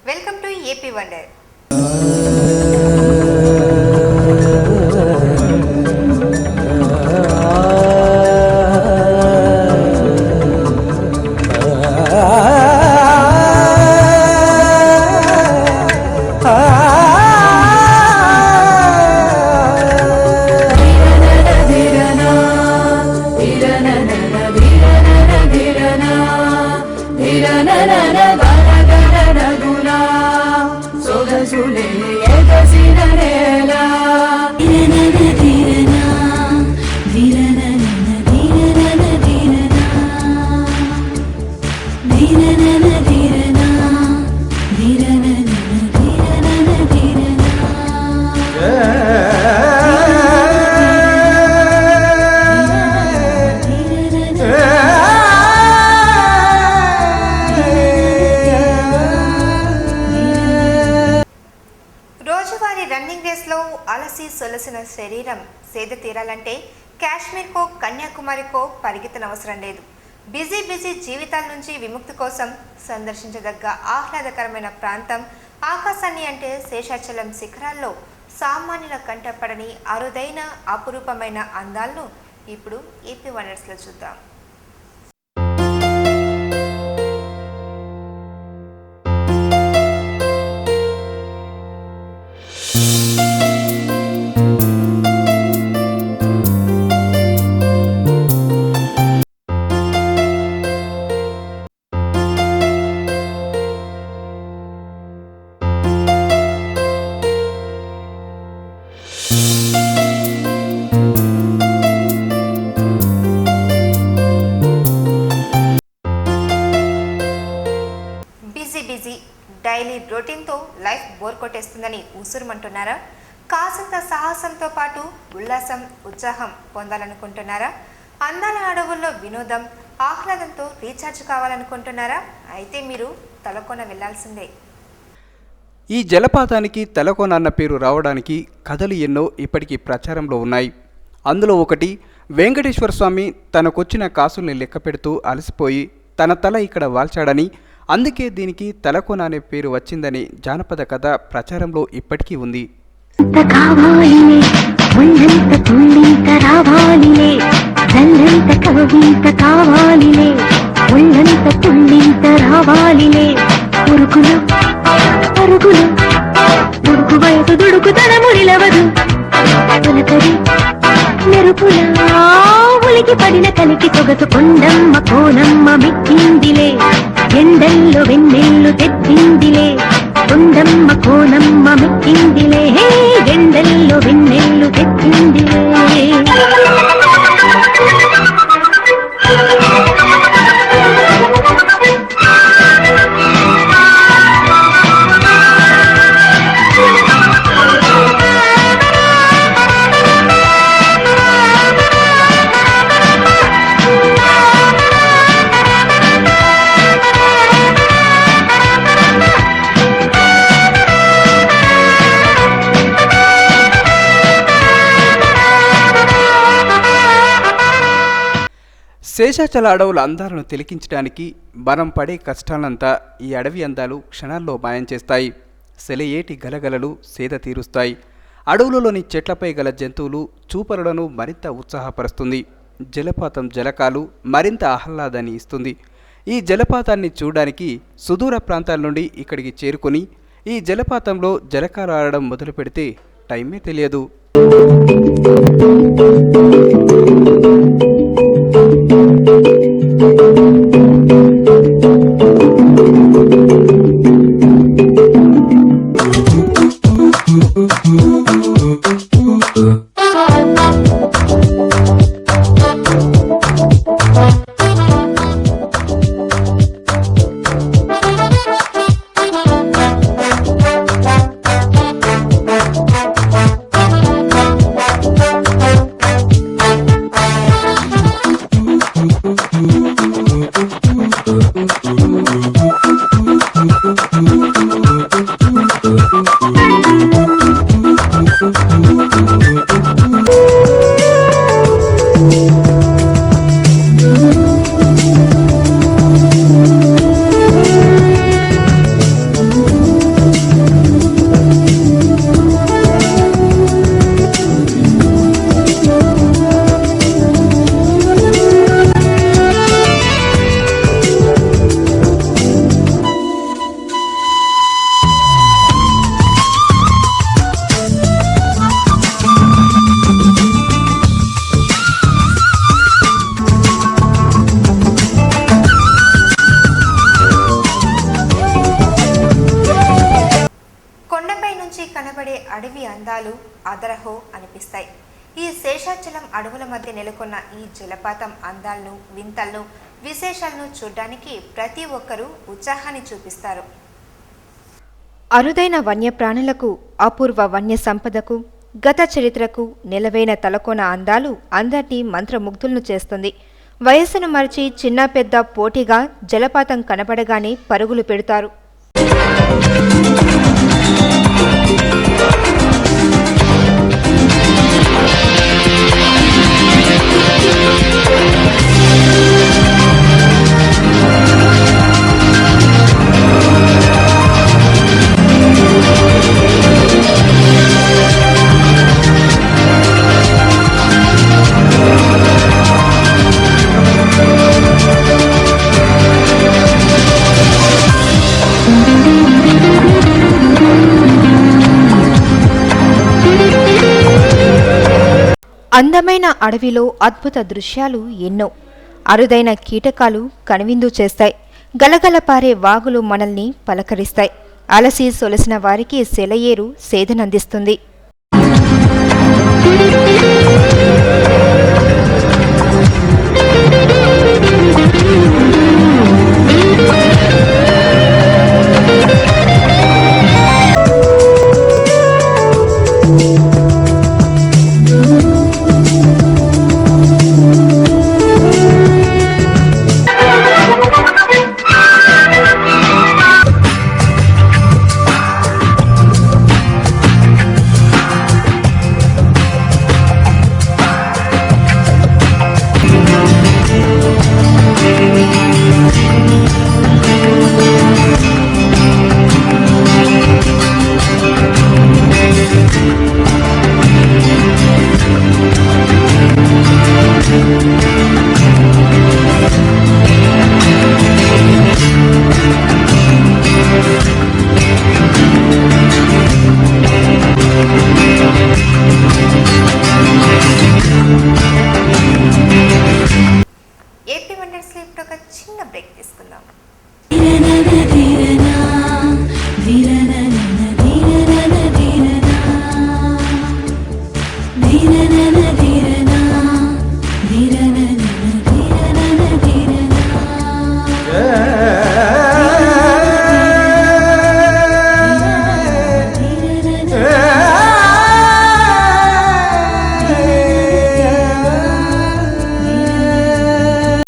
Welcome to AP wonder. Running రేస్లో అలసి సొలసిన శరీరం సేద తీరాలంటే కాశ్మీర్కో కన్యాకుమారికో పరిగెత్తనవసరం లేదు. బిజీ జీవితాల నుంచి విముక్తి కోసం సందర్శించదగ్గ ఆహ్లాదకరమైన ప్రాంతం ఆకాశాన్ని అంటే శేషాచలం శిఖరాల్లో సామాన్యుల కంటపడని అరుదైన అపురూపమైన అందాలను ఇప్పుడు ఏపీ వండర్స్లో చూద్దాం. బిజీ డైలీ రొటీన్తో లైఫ్ బోర్ కొట్టేస్తుందని ఉసురుమంటున్నారా? కాసంత సాహసంతో పాటు ఉల్లాసం ఉత్సాహం పొందాలనుకుంటున్నారా? అందాల అడవుల్లో వినోదం ఆహ్లాదంతో రీఛార్జ్ కావాలనుకుంటున్నారా? అయితే మీరు తలకోన వెళ్లాల్సిందే. ఈ జలపాతానికి తలకోన అన్న పేరు రావడానికి కథలు ఎన్నో ఇప్పటికీ ప్రచారంలో ఉన్నాయి. అందులో ఒకటి, వెంకటేశ్వర స్వామి తనకొచ్చిన కాసుల్ని లెక్క పెడుతూ అలసిపోయి తన తల ఇక్కడ వాల్చాడని, అందుకే దీనికి తలకోన అనే పేరు వచ్చిందని జానపద కథ ప్రచారంలో ఇప్పటికీ ఉంది. ఉలికి పడిన కలికి తొగసు కొండమ్మ కోనమ్మ మెచ్చిందిలే, ఎండల్లో వెన్నెల్లు తెచ్చిందిలే, కొండమ్మ కోనమ్మ మెచ్చిందిలే, ఎండల్లో వెన్నెల్లు తెచ్చిందిలే. శేషాచల అడవుల అందాలను తిలకించడానికి మనం పడే కష్టాలంతా ఈ అడవి అందాలు క్షణాల్లో మాయం చేస్తాయి. సెలయేటి గలగలలు సేద తీరుస్తాయి. అడవులలోని చెట్లపై గల జంతువులు చూపరులను మరింత ఉత్సాహపరుస్తుంది. జలపాతం జలకాలు మరింత ఆహ్లాదాన్ని ఇస్తుంది. ఈ జలపాతాన్ని చూడడానికి సుదూర ప్రాంతాల నుండి ఇక్కడికి చేరుకొని ఈ జలపాతంలో జలకాలు ఆడడం మొదలు పెడితే టైమే తెలియదు. కనబడే అడవి అందాలు అదరహో అనిపిస్తాయి. ఈ శేషాచలం అడవుల మధ్య నెలకొన్న ఈ జలపాతం అందాలను, వింతలను, విశేషాలను చూడడానికి ప్రతి ఒక్కరూ ఉత్సాహాన్ని చూపిస్తారు. అరుదైన వన్యప్రాణులకు, అపూర్వ వన్య సంపదకు, గత చరిత్రకు నెలవైన తలకోన అందాలు అందరినీ మంత్రముగ్ధులను చేస్తుంది. వయస్సును మరిచి చిన్న పెద్ద పోటీగా జలపాతం కనబడగానే పరుగులు పెడతారు. అందమైన అడవిలో అద్భుత దృశ్యాలు ఎన్నో. అరుదైన కీటకాలు కనువిందు చేస్తాయి. గలగల పారే వాగులు మనల్ని పలకరిస్తాయి. అలసి సొలసిన వారికి సెలయేరు సేదనందిస్తుంది. ఒక చిన్న బ్రేక్ తీసుకుందాం.